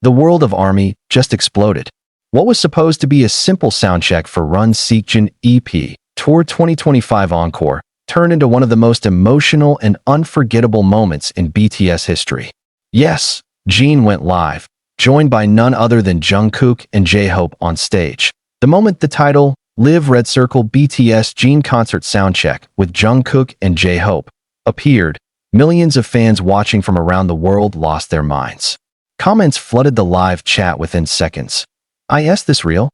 The world of ARMY just exploded. What was supposed to be a simple soundcheck for Run Seokjin EP Tour 2025 Encore turned into one of the most emotional and unforgettable moments in BTS history. Yes, Jin went live, joined by none other than Jungkook and J-Hope on stage. The moment the title Live Red Circle BTS Jin Concert Soundcheck with Jungkook and J-Hope appeared, millions of fans watching from around the world lost their minds. Comments flooded the live chat within seconds. Is this real?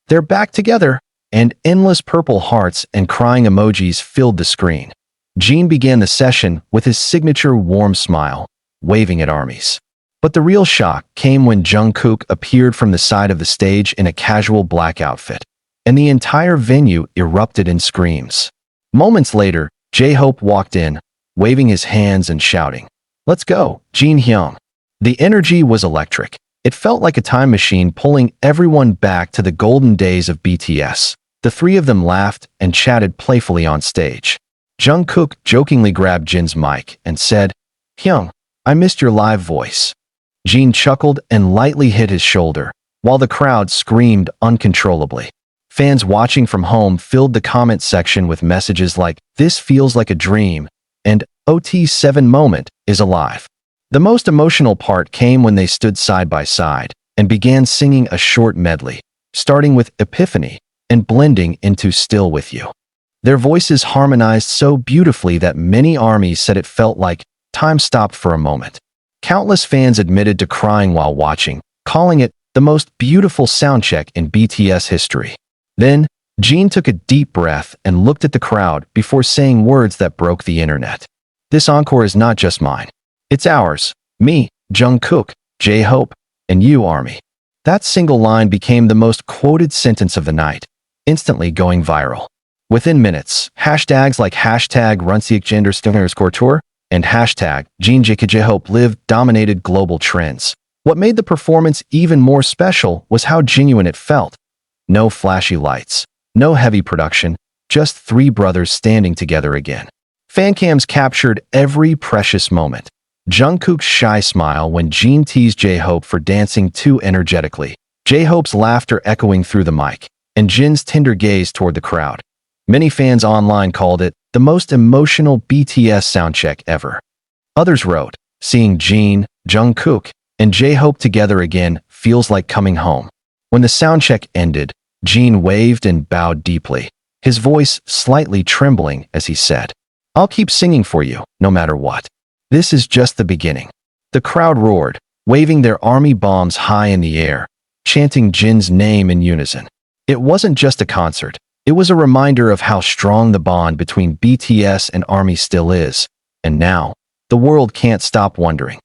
They're back together, and endless purple hearts and crying emojis filled the screen. Jin began the session with his signature warm smile, waving at armies. But the real shock came when Jungkook appeared from the side of the stage in a casual black outfit, and the entire venue erupted in screams. Moments later, J-Hope walked in, waving his hands and shouting, "Let's go, Jin Hyung." The energy was electric. It felt like a time machine pulling everyone back to the golden days of BTS. The three of them laughed and chatted playfully on stage. Jungkook jokingly grabbed Jin's mic and said, "Hyung, I missed your live voice." Jin chuckled and lightly hit his shoulder, while the crowd screamed uncontrollably. Fans watching from home filled the comment section with messages like, "This feels like a dream," and "OT7 moment is alive." The most emotional part came when they stood side by side and began singing a short medley, starting with Epiphany and blending into Still With You. Their voices harmonized so beautifully that many armies said it felt like time stopped for a moment. Countless fans admitted to crying while watching, calling it the most beautiful soundcheck in BTS history. Then, Jin took a deep breath and looked at the crowd before saying words that broke the internet. "This encore is not just mine. It's ours. Me, Jungkook, J-Hope, and you, ARMY." That single line became the most quoted sentence of the night, instantly going viral. Within minutes, hashtags like #RunSeokjin_tour and #JinJKJHope Live dominated global trends. What made the performance even more special was how genuine it felt. No flashy lights, no heavy production, just three brothers standing together again. FANCAMs captured every precious moment. Jungkook's shy smile when Jin teased J-Hope for dancing too energetically, J-Hope's laughter echoing through the mic, and Jin's tender gaze toward the crowd. Many fans online called it the most emotional BTS soundcheck ever. Others wrote, "Seeing Jin, Jungkook, and J-Hope together again feels like coming home." When the soundcheck ended, Jin waved and bowed deeply, his voice slightly trembling as he said, "I'll keep singing for you, no matter what. This is just the beginning." The crowd roared, waving their army bombs high in the air, chanting Jin's name in unison. It wasn't just a concert. It was a reminder of how strong the bond between BTS and ARMY still is. And now, the world can't stop wondering,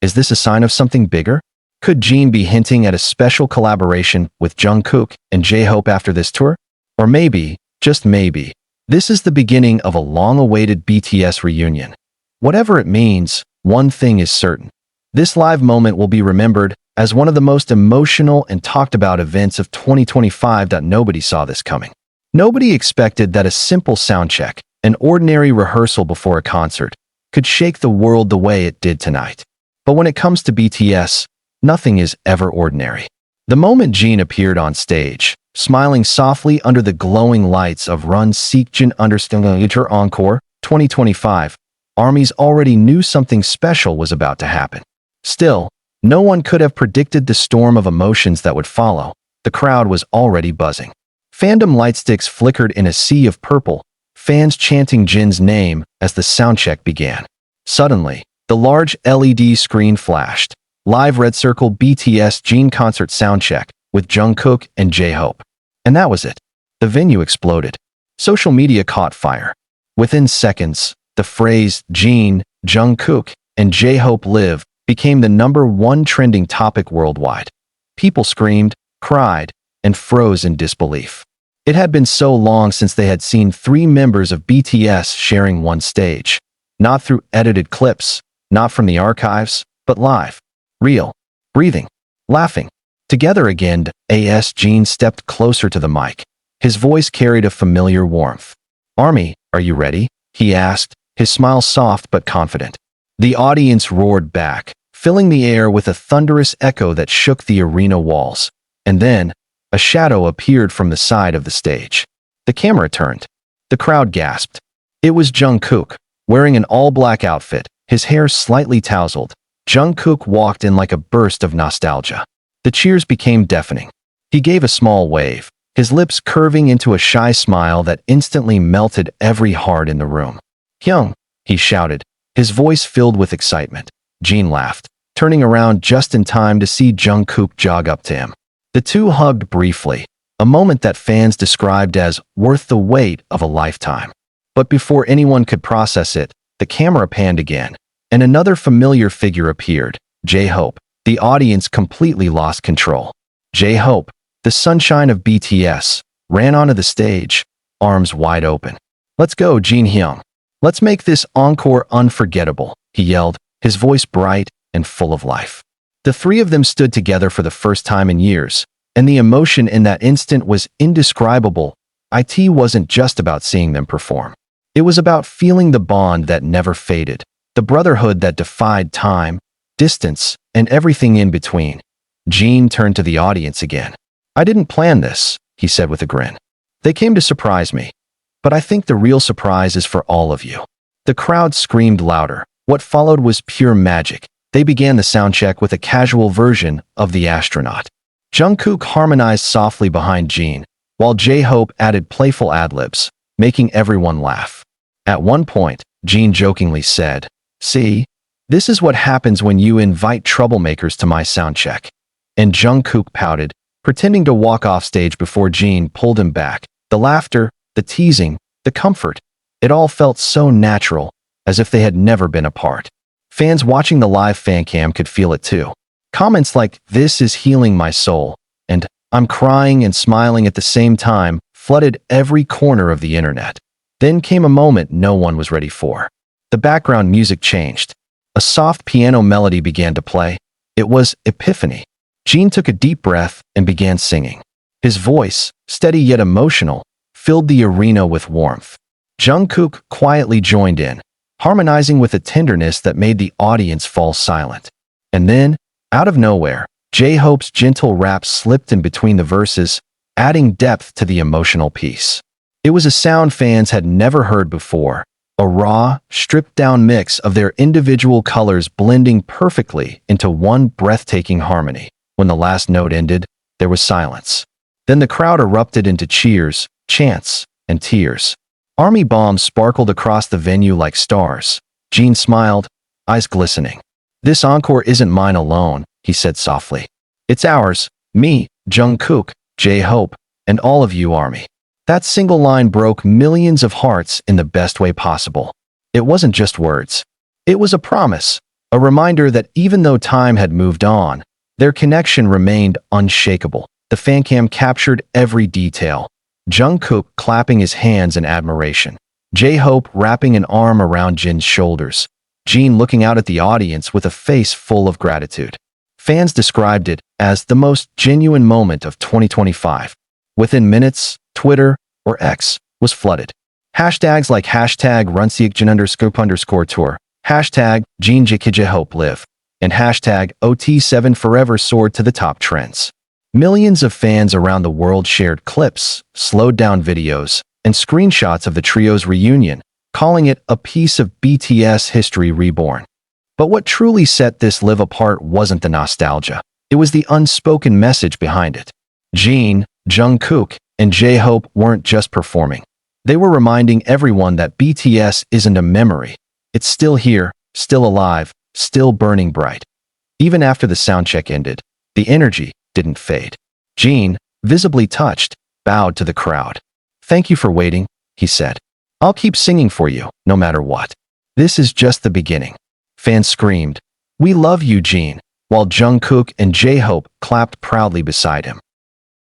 is this a sign of something bigger? Could Jin be hinting at a special collaboration with Jungkook and J-Hope after this tour? Or maybe, just maybe, this is the beginning of a long-awaited BTS reunion. Whatever it means, one thing is certain. This live moment will be remembered as one of the most emotional and talked about events of 2025. Nobody saw this coming. Nobody expected that a simple soundcheck, an ordinary rehearsal before a concert, could shake the world the way it did tonight. But when it comes to BTS, nothing is ever ordinary. The moment Jin appeared on stage, smiling softly under the glowing lights of Run Seokjin Encore 2025, armies already knew something special was about to happen. Still, no one could have predicted the storm of emotions that would follow. The crowd was already buzzing. Fandom lightsticks flickered in a sea of purple, fans chanting Jin's name as the soundcheck began. Suddenly, the large LED screen flashed. Live Red Circle BTS Jin Concert Soundcheck with Jungkook and J-Hope. And that was it. The venue exploded. Social media caught fire. Within seconds, the phrase Jin, Jungkook, and J-Hope Live became the #1 trending topic worldwide. People screamed, cried, and froze in disbelief. It had been so long since they had seen three members of BTS sharing one stage. Not through edited clips, not from the archives, but live. Real. Breathing. Laughing. Together again, Jin stepped closer to the mic. His voice carried a familiar warmth. "ARMY, are you ready?" he asked, his smile soft but confident. The audience roared back, filling the air with a thunderous echo that shook the arena walls. And then, a shadow appeared from the side of the stage. The camera turned. The crowd gasped. It was Jungkook, wearing an all-black outfit, his hair slightly tousled. Jungkook walked in like a burst of nostalgia. The cheers became deafening. He gave a small wave, his lips curving into a shy smile that instantly melted every heart in the room. "Hyung," he shouted, his voice filled with excitement. Jin laughed, turning around just in time to see Jungkook jog up to him. The two hugged briefly, a moment that fans described as worth the wait of a lifetime. But before anyone could process it, the camera panned again, and another familiar figure appeared, J-Hope. The audience completely lost control. J-Hope, the sunshine of BTS, ran onto the stage, arms wide open. "Let's go, Jin Hyung. Let's make this encore unforgettable," he yelled, his voice bright and full of life. The three of them stood together for the first time in years, and the emotion in that instant was indescribable. It wasn't just about seeing them perform. It was about feeling the bond that never faded, the brotherhood that defied time, distance, and everything in between. Jin turned to the audience again. "I didn't plan this," he said with a grin. "They came to surprise me. But I think the real surprise is for all of you." The crowd screamed louder. What followed was pure magic. They began the soundcheck with a casual version of The Astronaut. Jungkook harmonized softly behind Jin, while J-Hope added playful ad-libs, making everyone laugh. At one point, Jin jokingly said, "See, this is what happens when you invite troublemakers to my soundcheck." And Jungkook pouted, pretending to walk off stage before Jin pulled him back. The laughter, the teasing, the comfort, it all felt so natural, as if they had never been apart. Fans watching the live FANCAM could feel it too. Comments like, "This is healing my soul," and "I'm crying and smiling at the same time," flooded every corner of the internet. Then came a moment no one was ready for. The background music changed. A soft piano melody began to play. It was Epiphany. Jin took a deep breath and began singing. His voice, steady yet emotional, filled the arena with warmth. Jungkook quietly joined in, harmonizing with a tenderness that made the audience fall silent. And then, out of nowhere, J-Hope's gentle rap slipped in between the verses, adding depth to the emotional piece. It was a sound fans had never heard before, a raw, stripped-down mix of their individual colors blending perfectly into one breathtaking harmony. When the last note ended, there was silence. Then the crowd erupted into cheers, chants, and tears. Army bombs sparkled across the venue like stars. Jin smiled, eyes glistening. "This encore isn't mine alone," he said softly. "It's ours, me, Jungkook, J-Hope, and all of you, Army." That single line broke millions of hearts in the best way possible. It wasn't just words. It was a promise, a reminder that even though time had moved on, their connection remained unshakable. The FANCAM captured every detail. Jungkook clapping his hands in admiration, J-Hope wrapping an arm around Jin's shoulders, Jin looking out at the audience with a face full of gratitude. Fans described it as the most genuine moment of 2025. Within minutes, Twitter, or X, was flooded. Hashtags like hashtag #seokjin_tour, hashtag J-Hope live, and hashtag OT7 forever soared to the top trends. Millions of fans around the world shared clips, slowed-down videos, and screenshots of the trio's reunion, calling it a piece of BTS history reborn. But what truly set this live apart wasn't the nostalgia. It was the unspoken message behind it. Jin, Jungkook, and J-Hope weren't just performing. They were reminding everyone that BTS isn't a memory. It's still here, still alive, still burning bright. Even after the soundcheck ended, the energy didn't fade. Jin, visibly touched, bowed to the crowd. "Thank you for waiting," he said. "I'll keep singing for you, no matter what. This is just the beginning." Fans screamed, "We love you, Jin," while Jungkook and J-Hope clapped proudly beside him.